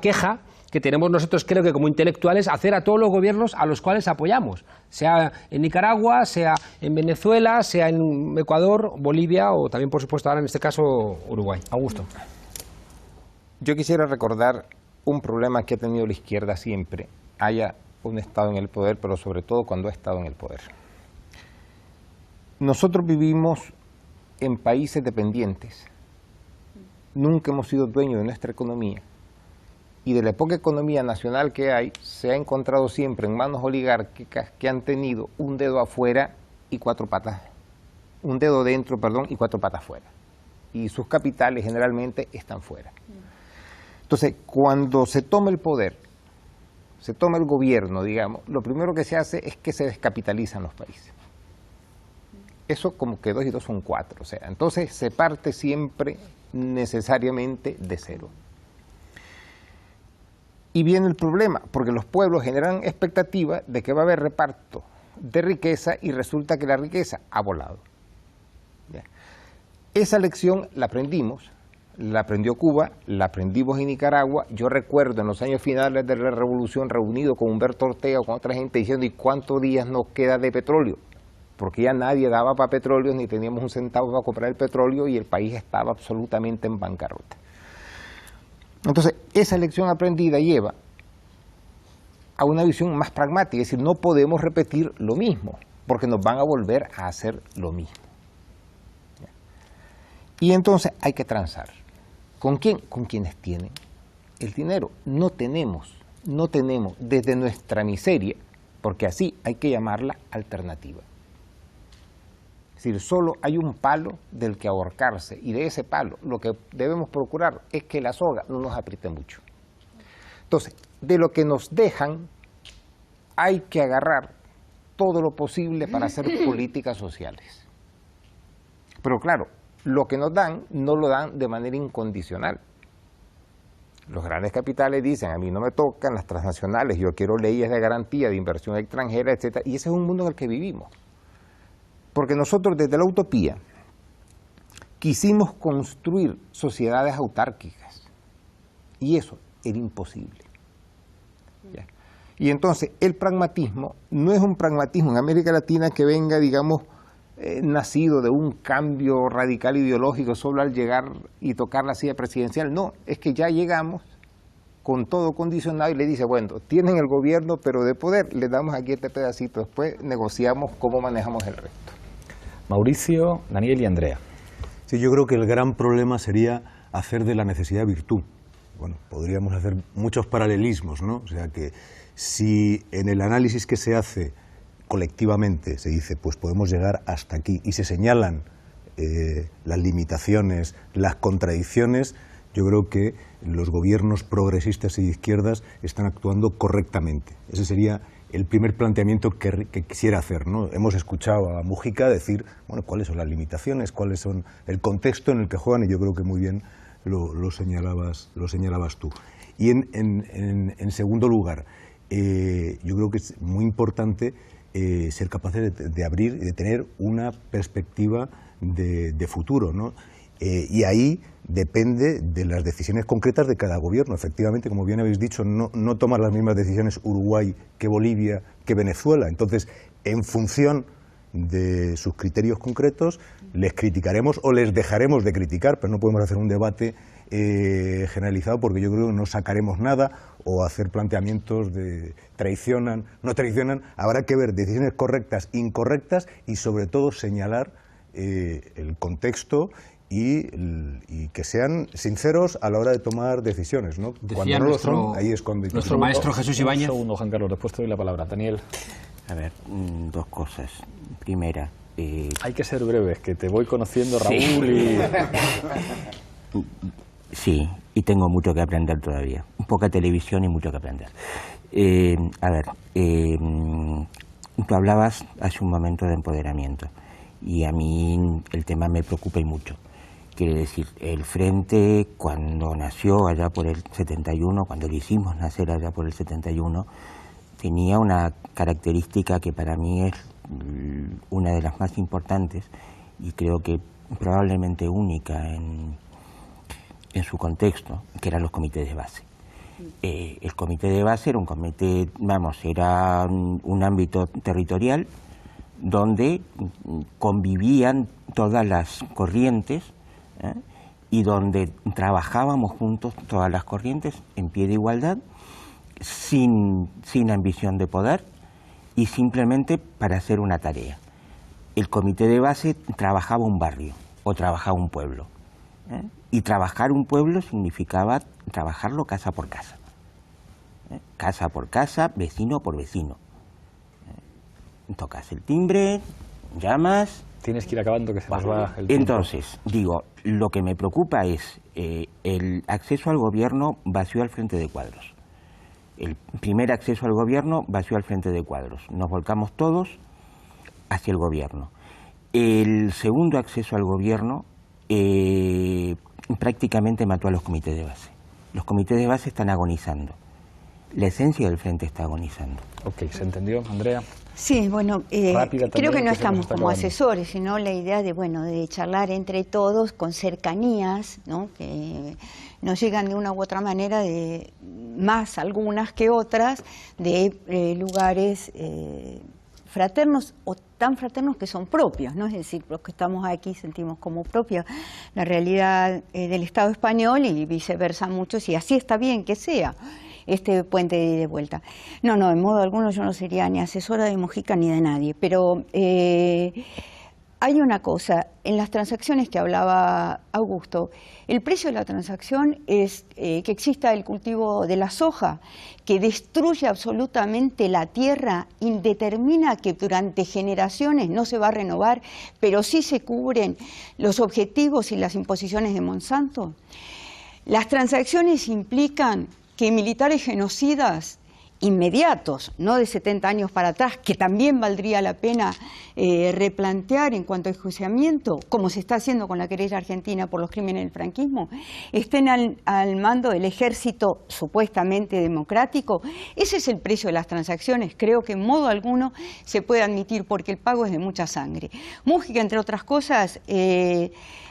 queja que tenemos nosotros, creo que como intelectuales, hacer a todos los gobiernos a los cuales apoyamos, sea en Nicaragua, sea en Venezuela, sea en Ecuador, Bolivia o también, por supuesto, ahora en este caso, Uruguay. Augusto. Yo quisiera recordar un problema que ha tenido la izquierda siempre, haya un Estado en el poder, pero sobre todo cuando ha estado en el poder. Nosotros vivimos en países dependientes. Nunca hemos sido dueños de nuestra economía. Y de la poca economía nacional que hay, se ha encontrado siempre en manos oligárquicas que han tenido un dedo afuera y cuatro patas. Un dedo dentro, perdón, y cuatro patas fuera. Y sus capitales generalmente están fuera. Entonces, cuando se toma el poder, se toma el gobierno, digamos, lo primero que se hace es que se descapitalizan los países. Eso como que 2 y 2 son 4, o sea, entonces se parte siempre necesariamente de cero. Y viene el problema, porque los pueblos generan expectativa de que va a haber reparto de riqueza y resulta que la riqueza ha volado. ¿Ya? Esa lección la aprendimos, la aprendió Cuba, la aprendimos en Nicaragua. Yo recuerdo en los años finales de la revolución reunido con Humberto Ortega o con otra gente diciendo: ¿y cuántos días nos queda de petróleo? porque ya nadie daba para petróleo, ni teníamos un centavo para comprar el petróleo y el país estaba absolutamente en bancarrota. Entonces, esa lección aprendida lleva a una visión más pragmática, es decir, no podemos repetir lo mismo, porque nos van a volver a hacer lo mismo. Y entonces hay que transar. ¿Con quién? Con quienes tienen el dinero. No tenemos desde nuestra miseria, porque así hay que llamarla alternativa. Es decir, solo hay un palo del que ahorcarse, y de ese palo lo que debemos procurar es que la soga no nos apriete mucho. Entonces, de lo que nos dejan, hay que agarrar todo lo posible para hacer políticas sociales. Pero claro, lo que nos dan, no lo dan de manera incondicional. Los grandes capitales dicen, a mí no me tocan las transnacionales, yo quiero leyes de garantía de inversión extranjera, etc. Y ese es un mundo en el que vivimos. Porque nosotros desde la utopía quisimos construir sociedades autárquicas y eso era imposible. ¿Ya? Y entonces el pragmatismo no es un pragmatismo en América Latina que venga, digamos, nacido de un cambio radical ideológico solo al llegar y tocar la silla presidencial. No, es que ya llegamos con todo condicionado y le dice, bueno, tienen el gobierno, pero de poder, le damos aquí este pedacito, después negociamos cómo manejamos el resto. Mauricio, Daniel y Andrea. Sí, yo creo que el gran problema sería hacer de la necesidad virtud. Bueno, podríamos hacer muchos paralelismos, ¿no? O sea que si en el análisis que se hace colectivamente se dice, pues podemos llegar hasta aquí, y se señalan las limitaciones, las contradicciones, yo creo que los gobiernos progresistas y de izquierdas están actuando correctamente. Ese sería el primer planteamiento que quisiera hacer, ¿no? Hemos escuchado a Mújica decir, bueno, cuáles son las limitaciones, cuáles son el contexto en el que juegan, y yo creo que muy bien lo señalabas tú. Y en segundo lugar, yo creo que es muy importante ser capaces de abrir y de tener una perspectiva de futuro, ¿no? Y ahí depende de las decisiones concretas de cada gobierno. Efectivamente, como bien habéis dicho, no toman las mismas decisiones Uruguay que Bolivia que Venezuela. Entonces, en función de sus criterios concretos, les criticaremos o les dejaremos de criticar, pero no podemos hacer un debate generalizado, porque yo creo que no sacaremos nada, o hacer planteamientos de traicionan, no traicionan. Habrá que ver decisiones correctas, incorrectas, y sobre todo señalar el contexto y que sean sinceros a la hora de tomar decisiones, ¿no? Cuando no lo son, ahí es cuando... Nuestro maestro Jesús Ibáñez. Un segundo, Juan Carlos, después te doy la palabra. Daniel. A ver, dos cosas. Primera... Hay que ser breves, que te voy conociendo, Raúl, sí. Sí, y tengo mucho que aprender todavía. Poca televisión y mucho que aprender. A ver, tú hablabas hace un momento de empoderamiento, y a mí el tema me preocupa y mucho. Quiere decir, el Frente, cuando nació allá por el 71, cuando lo hicimos nacer allá por el 71, tenía una característica que para mí es una de las más importantes, y creo que probablemente única en su contexto, que eran los comités de base. El comité de base era un comité, era un ámbito territorial donde convivían todas las corrientes, y donde trabajábamos juntos todas las corrientes en pie de igualdad, sin ambición de poder y simplemente para hacer una tarea. El comité de base trabajaba un barrio o trabajaba un pueblo, y trabajar un pueblo significaba trabajarlo casa por casa, casa por casa, vecino por vecino. Tocas el timbre, llamas... Tienes que ir acabando, que se nos va el tiempo. Entonces, digo, lo que me preocupa es el acceso al gobierno vació al frente de cuadros. El primer acceso al gobierno vació al frente de cuadros. Nos volcamos todos hacia el gobierno. El segundo acceso al gobierno prácticamente mató a los comités de base. Los comités de base están agonizando. La esencia del frente está agonizando. Ok, ¿se entendió, Andrea? Sí, bueno, creo que no estamos como asesores, sino la idea de charlar entre todos con cercanías, ¿no? Que nos llegan de una u otra manera, más algunas que otras, de lugares fraternos o tan fraternos que son propios, ¿no? Es decir, los que estamos aquí sentimos como propia la realidad del Estado español y viceversa muchos, y así está bien que sea este puente de ida y de vuelta. No, en modo alguno yo no sería ni asesora de Mujica ni de nadie, pero hay una cosa, en las transacciones que hablaba Augusto, el precio de la transacción es que exista el cultivo de la soja, que destruye absolutamente la tierra y determina que durante generaciones no se va a renovar, pero sí se cubren los objetivos y las imposiciones de Monsanto. Las transacciones implican que militares genocidas inmediatos, no de 70 años para atrás, que también valdría la pena replantear en cuanto a enjuiciamiento, como se está haciendo con la querella argentina por los crímenes del franquismo, estén al mando del ejército supuestamente democrático. Ese es el precio de las transacciones. Creo que en modo alguno se puede admitir, porque el pago es de mucha sangre. Mujica, entre otras cosas,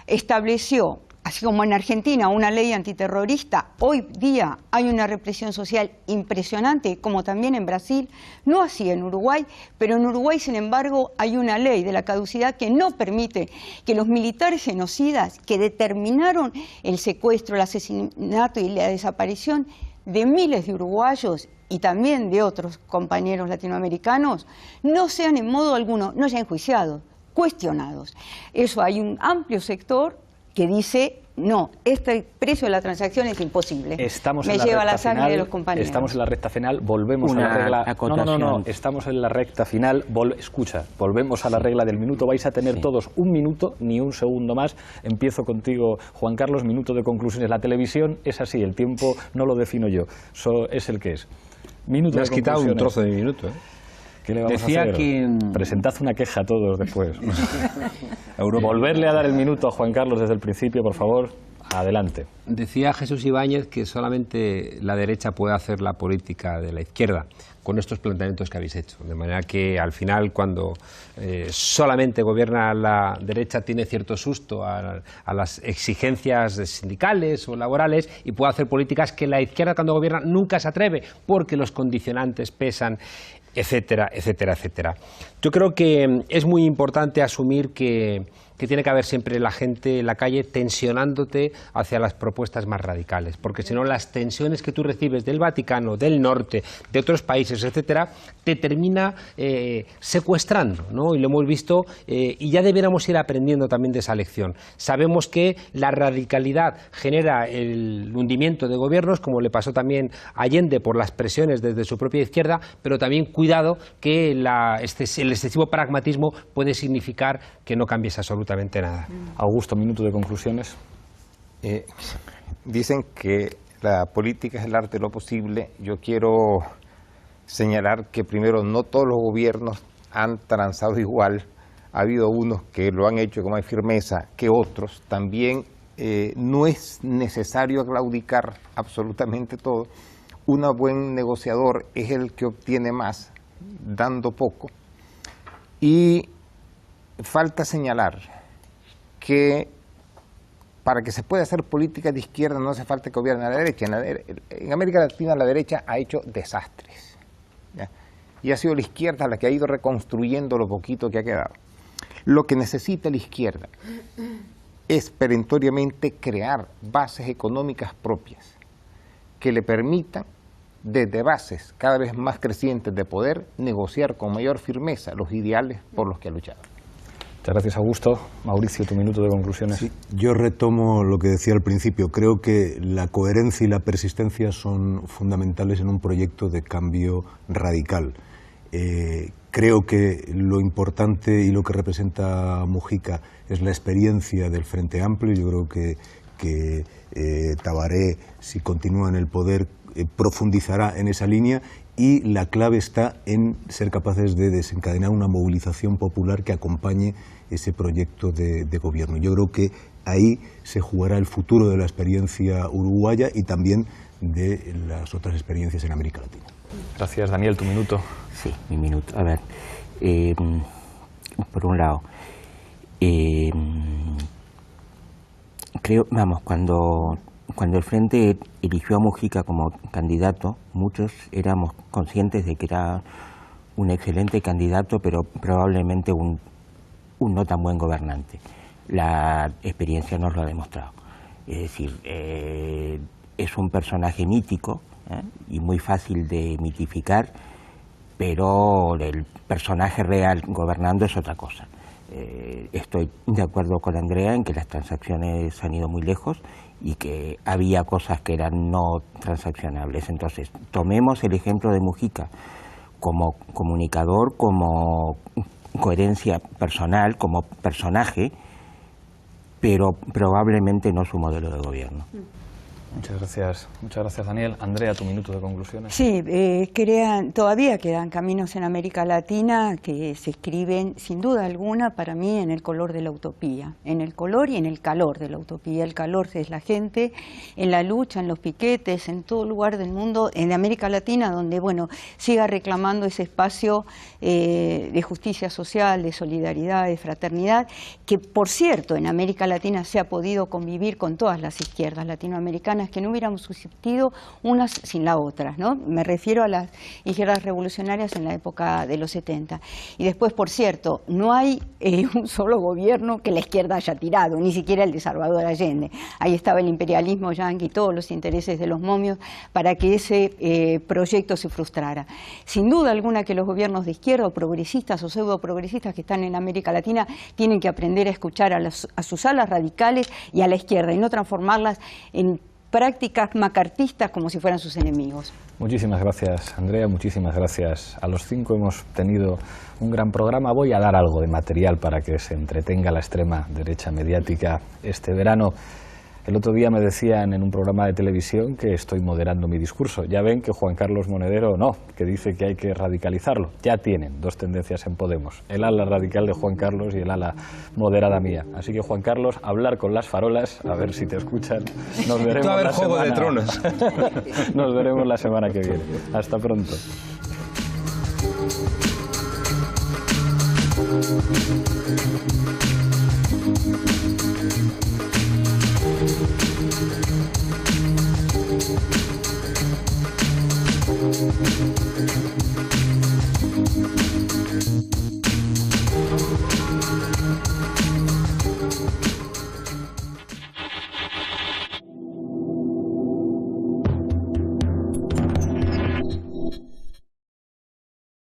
estableció, así como en Argentina, una ley antiterrorista. Hoy día hay una represión social impresionante, como también en Brasil, no así en Uruguay, pero en Uruguay, sin embargo, hay una ley de la caducidad que no permite que los militares genocidas que determinaron el secuestro, el asesinato y la desaparición de miles de uruguayos y también de otros compañeros latinoamericanos, no sean en modo alguno, no sean enjuiciados, cuestionados. Eso hay un amplio sector que dice, no, este precio de la transacción es imposible. Me lleva la sangre de los compañeros. Estamos en la recta final, volvemos a la regla. No, estamos en la recta final. Escucha, volvemos a la regla del minuto. Vais a tener todos un minuto, ni un segundo más. Empiezo contigo, Juan Carlos, minuto de conclusiones. La televisión es así, el tiempo no lo defino yo, es el que es. Minuto Me has quitado un trozo de minuto, ¿eh? ¿Qué le vamos a hacer? Presentad una queja a todos después. Volverle a dar el minuto a Juan Carlos desde el principio, por favor. Adelante. Decía Jesús Ibáñez que solamente la derecha puede hacer la política de la izquierda con estos planteamientos que habéis hecho. De manera que al final, cuando solamente gobierna la derecha, tiene cierto susto a las exigencias sindicales o laborales y puede hacer políticas que la izquierda, cuando gobierna, nunca se atreve porque los condicionantes pesan, etcétera, etcétera, etcétera. Yo creo que es muy importante asumir que tiene que haber siempre la gente en la calle tensionándote hacia las propuestas más radicales, porque si no las tensiones que tú recibes del Vaticano, del norte, de otros países, etcétera, te termina secuestrando, ¿no? Y lo hemos visto, y ya debiéramos ir aprendiendo también de esa lección. Sabemos que la radicalidad genera el hundimiento de gobiernos, como le pasó también a Allende por las presiones desde su propia izquierda, pero también cuidado que el excesivo pragmatismo puede significar que no cambies absolutamente nada. Augusto, minuto de conclusiones. Dicen que la política es el arte de lo posible. Yo quiero señalar que primero no todos los gobiernos han transado igual. Ha habido unos que lo han hecho con más firmeza que otros. También no es necesario claudicar absolutamente todo. Un buen negociador es el que obtiene más dando poco. Y falta señalar que para que se pueda hacer política de izquierda no hace falta que gobierne la derecha. En América Latina la derecha ha hecho desastres, ¿ya? Y ha sido la izquierda la que ha ido reconstruyendo lo poquito que ha quedado. Lo que necesita la izquierda es perentoriamente crear bases económicas propias que le permitan, desde bases cada vez más crecientes de poder, negociar con mayor firmeza los ideales por los que ha luchado. Muchas gracias, Augusto. Mauricio, tu minuto de conclusiones. Sí, yo retomo lo que decía al principio. Creo que la coherencia y la persistencia son fundamentales en un proyecto de cambio radical. Creo que lo importante y lo que representa Mujica es la experiencia del Frente Amplio. Yo creo que Tabaré, si continúa en el poder, profundizará en esa línea, y la clave está en ser capaces de desencadenar una movilización popular que acompañe ese proyecto de gobierno. Yo creo que ahí se jugará el futuro de la experiencia uruguaya y también de las otras experiencias en América Latina. Gracias, Daniel, tu minuto. Sí, mi minuto. A ver, por un lado, creo, vamos, cuando el Frente eligió a Mujica como candidato, muchos éramos conscientes de que era un excelente candidato, pero probablemente un no tan buen gobernante. La experiencia nos lo ha demostrado. Es decir, es un personaje mítico y muy fácil de mitificar, pero el personaje real gobernando es otra cosa. Estoy de acuerdo con Andrea en que las transacciones han ido muy lejos y que había cosas que eran no transaccionables. Entonces, tomemos el ejemplo de Mujica como comunicador, como coherencia personal, como personaje, pero probablemente no su modelo de gobierno. Muchas gracias Daniel. Andrea, tu minuto de conclusiones. Sí, todavía quedan caminos en América Latina que se escriben sin duda alguna para mí en el color de la utopía, en el color y en el calor de la utopía. El calor es la gente, en la lucha, en los piquetes, en todo lugar del mundo, en América Latina, donde siga reclamando ese espacio de justicia social, de solidaridad, de fraternidad, que por cierto en América Latina se ha podido convivir con todas las izquierdas latinoamericanas, que no hubiéramos subsistido unas sin la otra, ¿no? Me refiero a las izquierdas revolucionarias en la época de los 70. Y después, por cierto, no hay un solo gobierno que la izquierda haya tirado, ni siquiera el de Salvador Allende. Ahí estaba el imperialismo yanqui, todos los intereses de los momios para que ese proyecto se frustrara. Sin duda alguna que los gobiernos de izquierda o progresistas o pseudo progresistas que están en América Latina tienen que aprender a escuchar a sus alas radicales y a la izquierda y no transformarlas en prácticas macartistas como si fueran sus enemigos. Muchísimas gracias, Andrea, muchísimas gracias a los 5. Hemos tenido un gran programa. Voy a dar algo de material para que se entretenga la extrema derecha mediática este verano. El otro día me decían en un programa de televisión que estoy moderando mi discurso. Ya ven que Juan Carlos Monedero no, que dice que hay que radicalizarlo. Ya tienen dos tendencias en Podemos, el ala radical de Juan Carlos y el ala moderada mía. Así que, Juan Carlos, hablar con las farolas, a ver si te escuchan. Nos veremos la Juego de Tronos. Nos veremos la semana que viene. Hasta pronto.